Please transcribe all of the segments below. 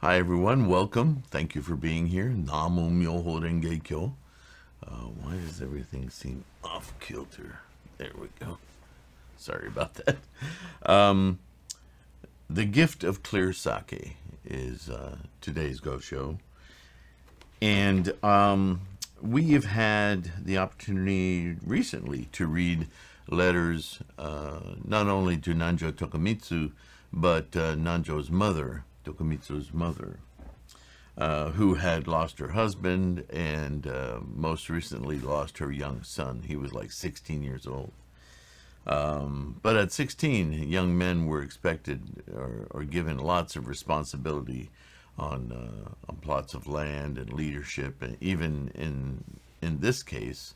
Hi everyone, welcome. Thank you for being here. Namu Myoho Renge Kyo. Why does everything seem off kilter? There we go. Sorry about that. The Gift of Clear Sake is today's Go Show. And we have had the opportunity recently to read letters not only to Nanjo Tokumitsu, but Nanjo's mother, Tokumitsu's mother, who had lost her husband and most recently lost her young son. He was like 16 years old. But at 16, young men were expected or given lots of responsibility on plots of land and leadership, and even in this case,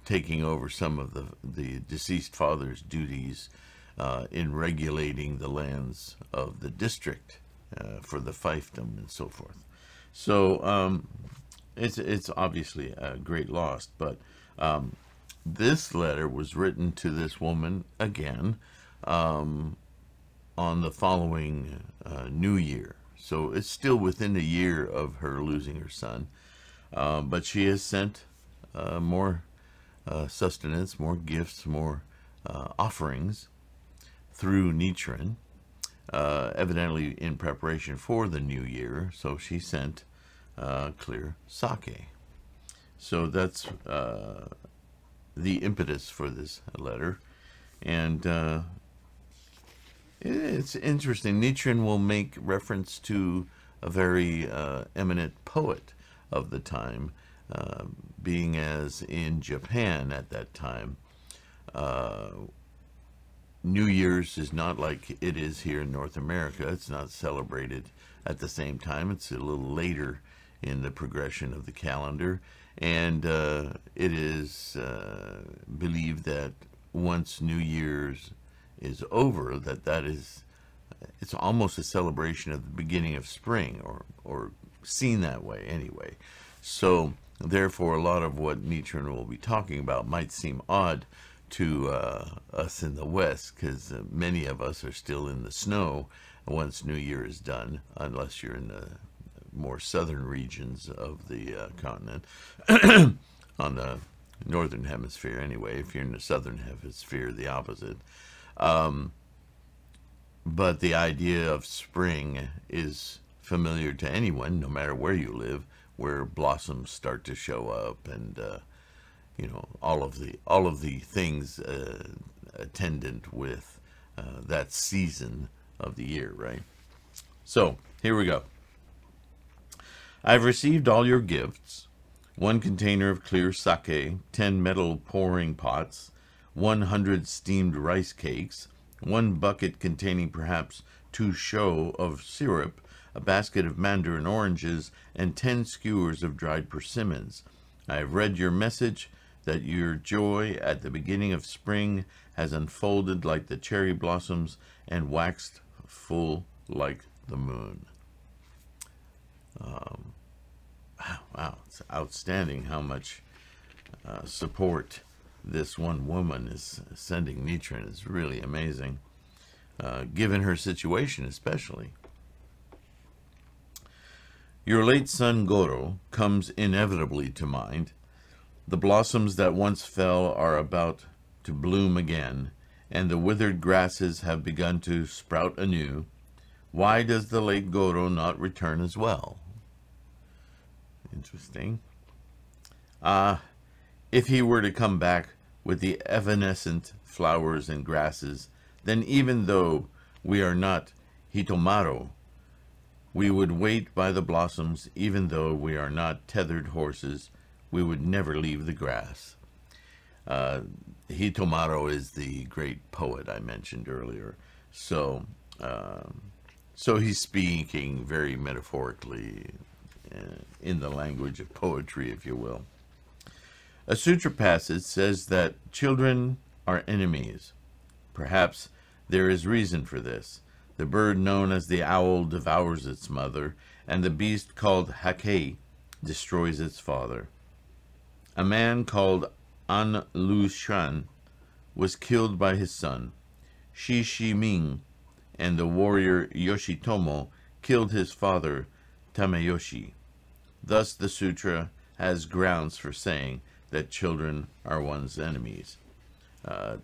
taking over some of the deceased father's duties in regulating the lands of the district for the fiefdom and so forth. So it's obviously a great loss, but this letter was written to this woman again on the following New Year. So it's still within a year of her losing her son, but she has sent more sustenance, more gifts, more offerings through Nichiren, evidently in preparation for the new year. So she sent clear sake. So that's the impetus for this letter. And it's interesting. Nichiren will make reference to a very eminent poet of the time, being as in Japan at that time, New Year's is not like it is here in North America. It's not celebrated at the same time. It's a little later in the progression of the calendar. And it is believed that once New Year's is over, it's almost a celebration of the beginning of spring, or seen that way anyway. So therefore, a lot of what Nichiren will be talking about might seem odd to us in the West, because many of us are still in the snow once New Year is done, unless you're in the more southern regions of the continent. On the northern hemisphere anyway. If you're in the southern hemisphere, the opposite. But the idea of spring is familiar to anyone, no matter where you live, where blossoms start to show up, and you know, all of the things attendant with that season of the year, right? So here we go. I've received all your gifts: 1 container of clear sake, 10 metal pouring pots, 100 steamed rice cakes, 1 bucket containing perhaps 2 sho of syrup, a basket of mandarin oranges, and 10 skewers of dried persimmons. I have read your message that your joy at the beginning of spring has unfolded like the cherry blossoms and waxed full like the moon. Wow, it's outstanding how much support this one woman is sending Nichiren. It's really amazing, given her situation especially. Your late son Goro comes inevitably to mind. The blossoms that once fell are about to bloom again, and the withered grasses have begun to sprout anew. Why does the late Goro not return as well? Interesting. If he were to come back with the evanescent flowers and grasses, then even though we are not Hitomaro, we would wait by the blossoms. Even though we are not tethered horses, we would never leave the grass. Hitomaro is the great poet I mentioned earlier. So he's speaking very metaphorically, in the language of poetry, if you will. A sutra passage says that children are enemies. Perhaps there is reason for this. The bird known as the owl devours its mother, and the beast called Hakei destroys its father. A man called An Lu Shan was killed by his son. Shi Shi Ming and the warrior Yoshitomo killed his father Tamayoshi. Thus the sutra has grounds for saying that children are one's enemies.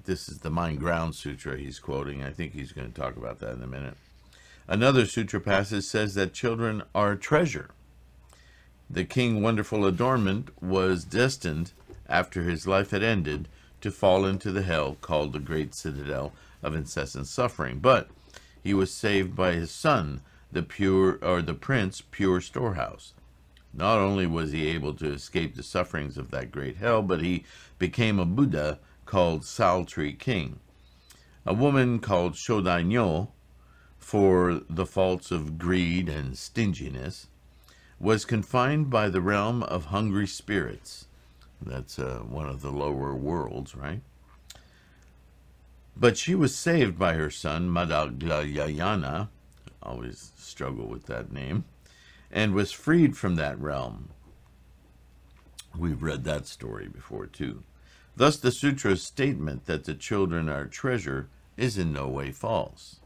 This is the Mind Ground Sutra he's quoting. I think he's going to talk about that in a minute. Another sutra passage says that children are a treasure. The King Wonderful Adornment was destined, after his life had ended, to fall into the hell called the Great Citadel of Incessant Suffering. But he was saved by his son, the Prince Pure Storehouse. Not only was he able to escape the sufferings of that great hell, but he became a Buddha called Sal Tree King. A woman called Shodainyo, for the faults of greed and stinginess, was confined by the realm of hungry spirits. That's one of the lower worlds, right? But she was saved by her son, Madaglayayana, always struggle with that name, and was freed from that realm. We've read that story before, too. Thus, the sutra's statement that the children are treasure is in no way false.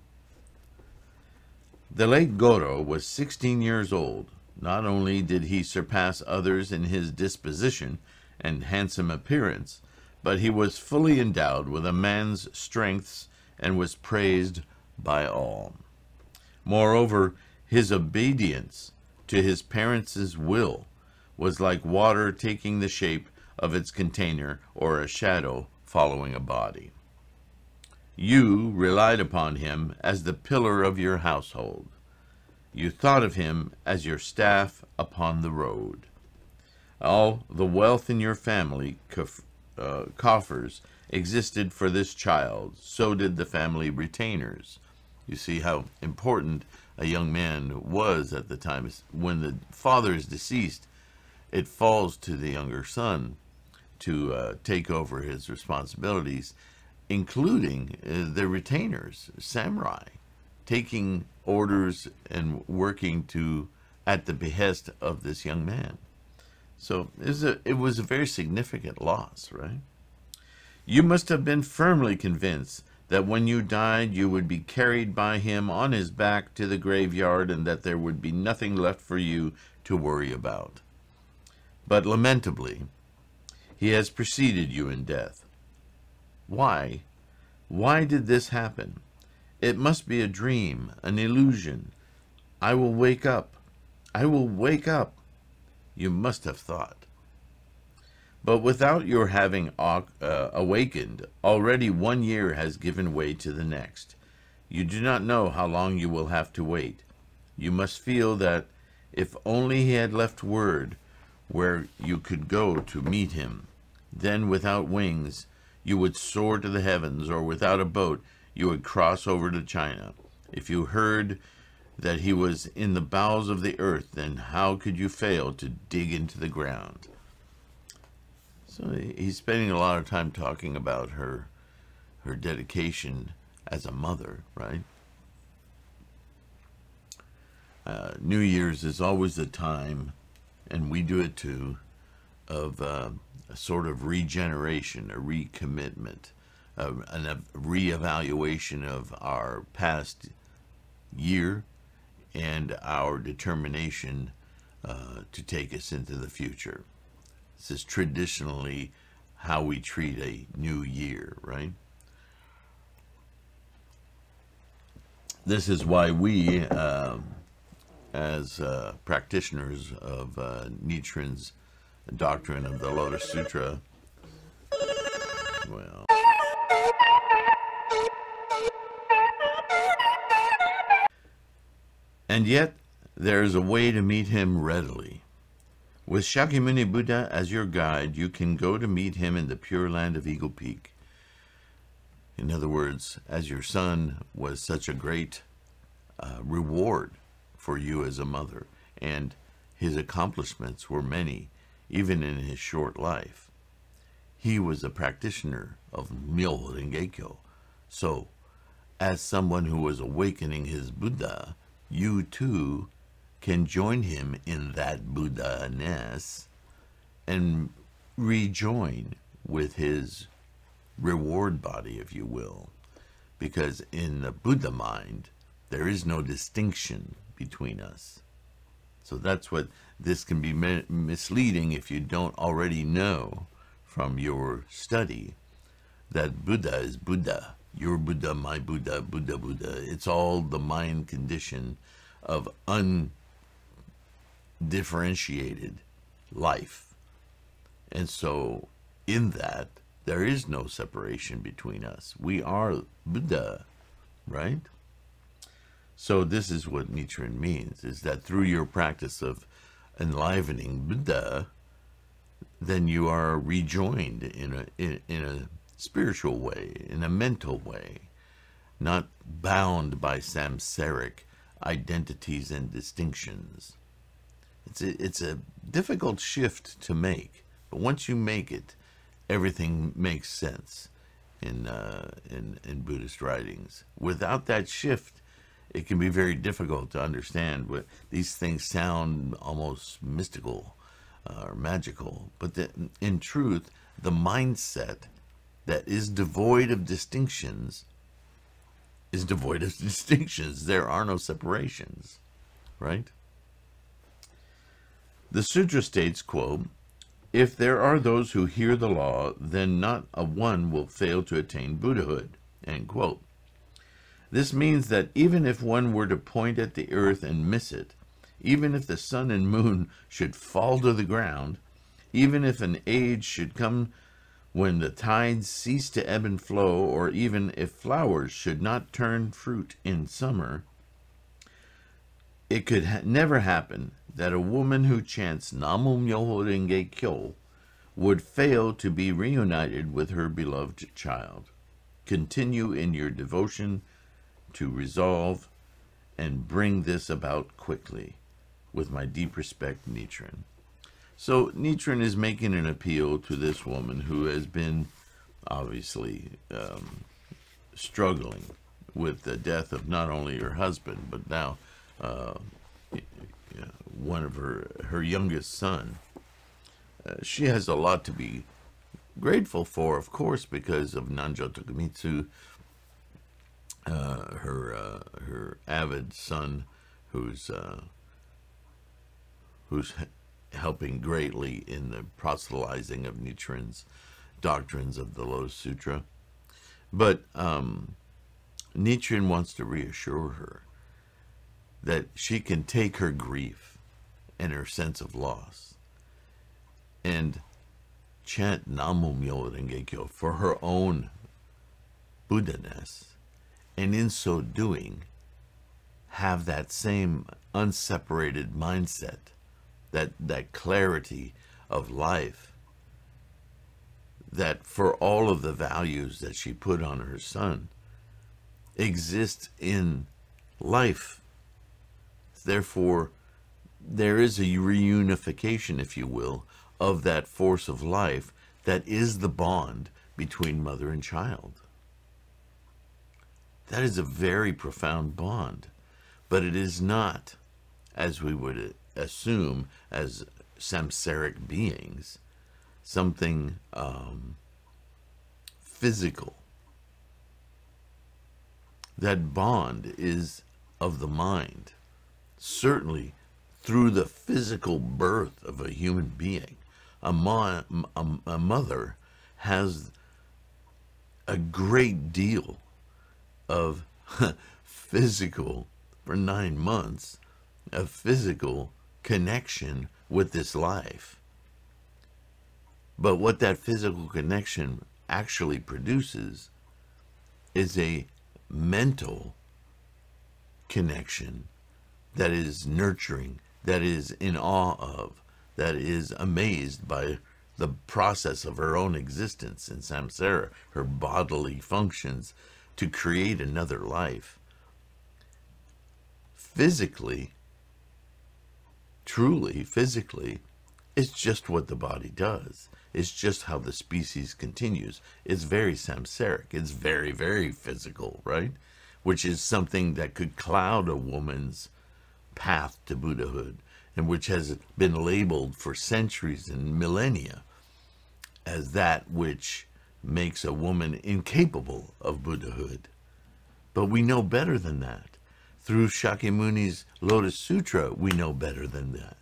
The late Goro was 16 years old. Not only did he surpass others in his disposition and handsome appearance, but he was fully endowed with a man's strengths and was praised by all. Moreover, his obedience to his parents' will was like water taking the shape of its container or a shadow following a body. You relied upon him as the pillar of your household. You thought of him as your staff upon the road. All the wealth in your family coffers existed for this child. So did the family retainers. You see how important a young man was at the time. When the father is deceased, it falls to the younger son to take over his responsibilities, including the retainers, samurai, taking orders and working at the behest of this young man. So it was a very significant loss, right? You must have been firmly convinced that when you died, you would be carried by him on his back to the graveyard and that there would be nothing left for you to worry about. But lamentably, he has preceded you in death. Why? Why did this happen? It must be a dream, an illusion. I will wake up. I will wake up. You must have thought. But without your having awakened, already 1 year has given way to the next. You do not know how long you will have to wait. You must feel that if only he had left word where you could go to meet him, then without wings you would soar to the heavens, or without a boat you would cross over to China. If you heard that he was in the bowels of the earth, then how could you fail to dig into the ground? So he's spending a lot of time talking about her dedication as a mother, right? New Year's is always a time, and we do it too, of a sort of regeneration, a recommitment, a reevaluation of our past year and our determination to take us into the future. This is traditionally how we treat a new year, right? This is why we, as practitioners of Nichiren's doctrine of the Lotus Sutra, well, and yet there is a way to meet him readily. With Shakyamuni Buddha as your guide, you can go to meet him in the Pure Land of Eagle Peak. In other words, as your son was such a great reward for you as a mother, and his accomplishments were many, even in his short life. He was a practitioner of Myoho Rengekyo. So, as someone who was awakening his Buddha, you too can join him in that Buddha-ness and rejoin with his reward body, if you will. Because in the Buddha mind, there is no distinction between us. So that's what this can be misleading if you don't already know from your study that Buddha is Buddha. Your Buddha, my Buddha, Buddha, Buddha. It's all the mind condition of undifferentiated life. And so in that, there is no separation between us. We are Buddha, right? So this is what Nichiren means, is that through your practice of enlivening Buddha, then you are rejoined in a spiritual way, in a mental way, not bound by samsaric identities and distinctions. It's a difficult shift to make, but once you make it, everything makes sense in Buddhist writings. Without that shift, it can be very difficult to understand. What these things sound almost mystical or magical, but in truth, the mindset that is devoid of distinctions is devoid of distinctions. There are no separations, right? The sutra states, quote, "If there are those who hear the law, then not a one will fail to attain Buddhahood," end quote. This means that even if one were to point at the earth and miss it, even if the sun and moon should fall to the ground, even if an age should come when the tides cease to ebb and flow, or even if flowers should not turn fruit in summer, it could never happen that a woman who chants Namu Myoho Renge Kyo would fail to be reunited with her beloved child. Continue in your devotion to resolve and bring this about quickly. With my deep respect, Nichiren. So Nichiren is making an appeal to this woman who has been obviously struggling with the death of not only her husband, but now one of her youngest son. She has a lot to be grateful for, of course, because of Nanjo Tokumitsu, her avid son, who's helping greatly in the proselytizing of Nichiren's doctrines of the Lotus Sutra. But Nichiren wants to reassure her that she can take her grief and her sense of loss and chant Namu Myoho Renge Kyo for her own Buddha-ness, and in so doing have that same unseparated mindset, that clarity of life, that for all of the values that she put on her son exist in life. Therefore, there is a reunification, if you will, of that force of life that is the bond between mother and child. That is a very profound bond, but it is not, as we would assume as samsaric beings, something physical. That bond is of the mind, certainly through the physical birth of a human being. A mother has a great deal of physical, for 9 months, of physical connection with this life. But what that physical connection actually produces is a mental connection that is nurturing, that is in awe of, that is amazed by the process of her own existence in samsara, her bodily functions to create another life. Physically, truly physically, it's just what the body does. It's just how the species continues. It's very samsaric. It's very, very physical, right? Which is something that could cloud a woman's path to Buddhahood, and which has been labeled for centuries and millennia as that which makes a woman incapable of Buddhahood. But we know better than that. Through Shakyamuni's Lotus Sutra, we know better than that.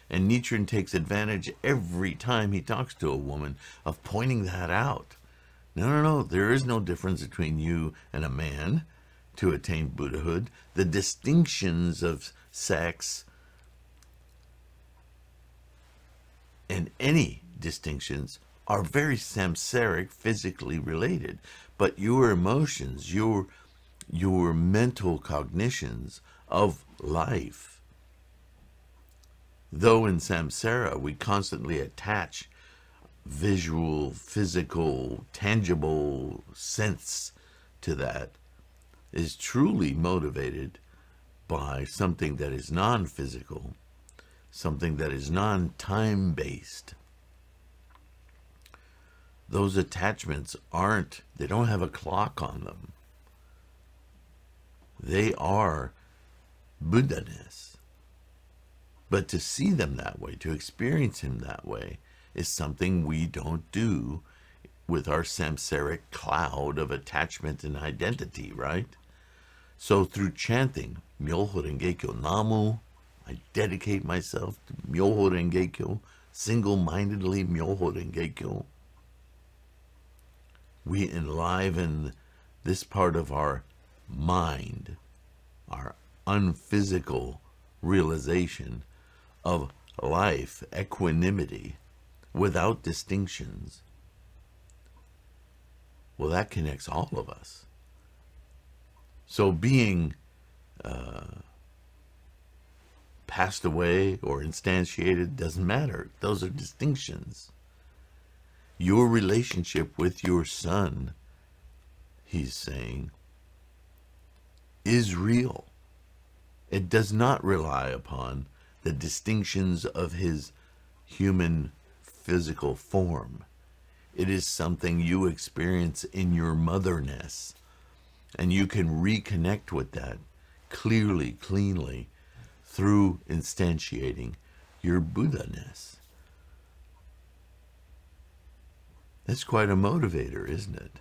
And Nichiren takes advantage every time he talks to a woman of pointing that out. No, there is no difference between you and a man to attain Buddhahood. The distinctions of sex and any distinctions are very samsaric, physically related. But your emotions, your mental cognitions of life, though in samsara we constantly attach visual, physical, tangible sense to that, is truly motivated by something that is non-physical, something that is non-time based. Those attachments they don't have a clock on them. They are Buddha-ness. But to see them that way, to experience him that way, is something we don't do with our samsaric cloud of attachment and identity, right? So through chanting Myoho Renge-kyo Namu, I dedicate myself to Myoho Renge-kyo, single-mindedly Myoho Renge-kyo, we enliven this part of our mind, our unphysical realization of life, equanimity, without distinctions. Well, that connects all of us. So being passed away or instantiated doesn't matter. Those are distinctions. Your relationship with your son, he's saying, is real. It does not rely upon the distinctions of his human physical form. It is something you experience in your motherness, and you can reconnect with that clearly, cleanly, through instantiating your Buddha-ness. That's quite a motivator, isn't it?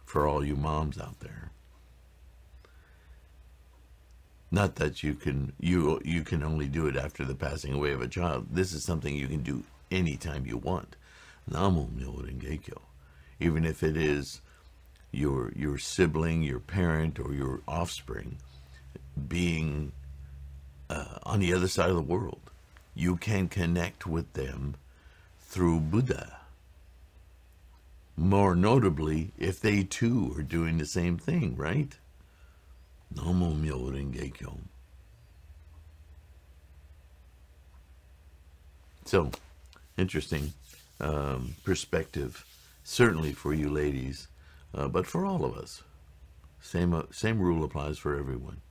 For all you moms out there. Not that you can only do it after the passing away of a child. This is something you can do anytime you want. Namo Myoho Renge-kyo. Even if it is your sibling, your parent, or your offspring being on the other side of the world, you can connect with them through Buddha. More notably, if they too are doing the same thing, right? Namo Myoho Renge-kyo. So, interesting perspective, certainly for you ladies, but for all of us. Same rule applies for everyone.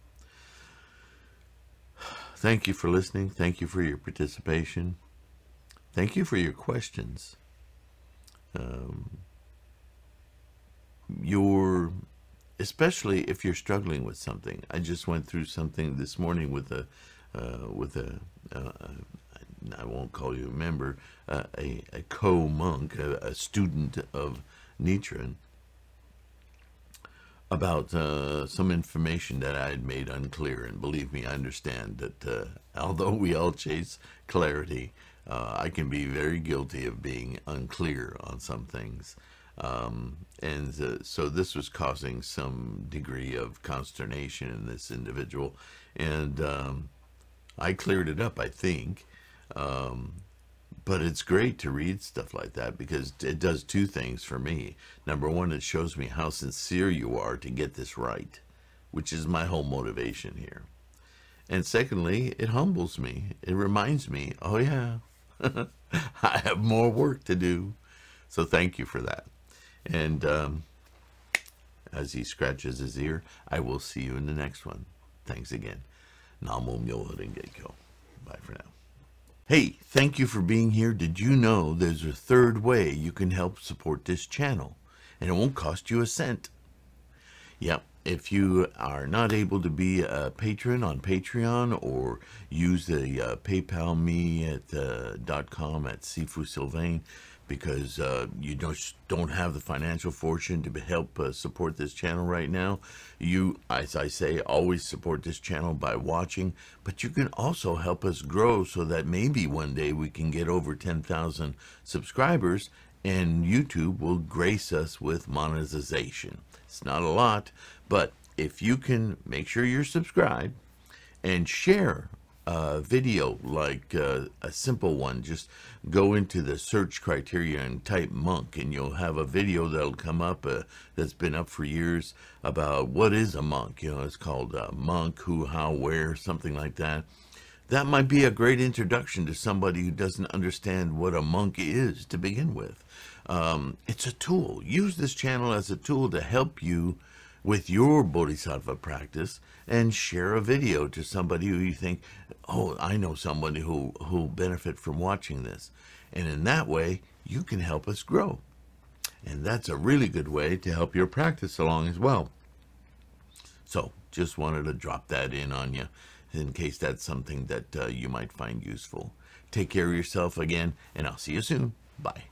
Thank you for listening. Thank you for your participation. Thank you for your questions. Especially if you're struggling with something. I just went through something this morning with I won't call you a member, a co-monk, a student of Nichiren, about some information that I had made unclear. And believe me, I understand that although we all chase clarity, I can be very guilty of being unclear on some things. So this was causing some degree of consternation in this individual. And I cleared it up, I think. But it's great to read stuff like that because it does two things for me. Number one, it shows me how sincere you are to get this right, which is my whole motivation here. And secondly, it humbles me. It reminds me, oh yeah, I have more work to do. So thank you for that. And as he scratches his ear, I will see you in the next one. Thanks again. Namo Myoho Renge-kyo. Bye for now. Hey, thank you for being here. Did you know there's a third way you can help support this channel? And it won't cost you a cent. Yep, if you are not able to be a patron on Patreon or use the PayPal me at .com at Sifu Sylvain, because you just don't have the financial fortune to help support this channel right now, you, as I say, always support this channel by watching, but you can also help us grow so that maybe one day we can get over 10,000 subscribers and YouTube will grace us with monetization. It's not a lot, but if you can make sure you're subscribed and share a video like a simple one, just go into the search criteria and type monk, and you'll have a video that'll come up that's been up for years about what is a monk. You know, it's called monk, who, how, where, something like that. That might be a great introduction to somebody who doesn't understand what a monk is to begin with. It's a tool. Use this channel as a tool to help you with your bodhisattva practice, and share a video to somebody who you think, oh, I know somebody who'll benefit from watching this. And in that way, you can help us grow. And that's a really good way to help your practice along as well. So just wanted to drop that in on you in case that's something that you might find useful. Take care of yourself again, and I'll see you soon. Bye.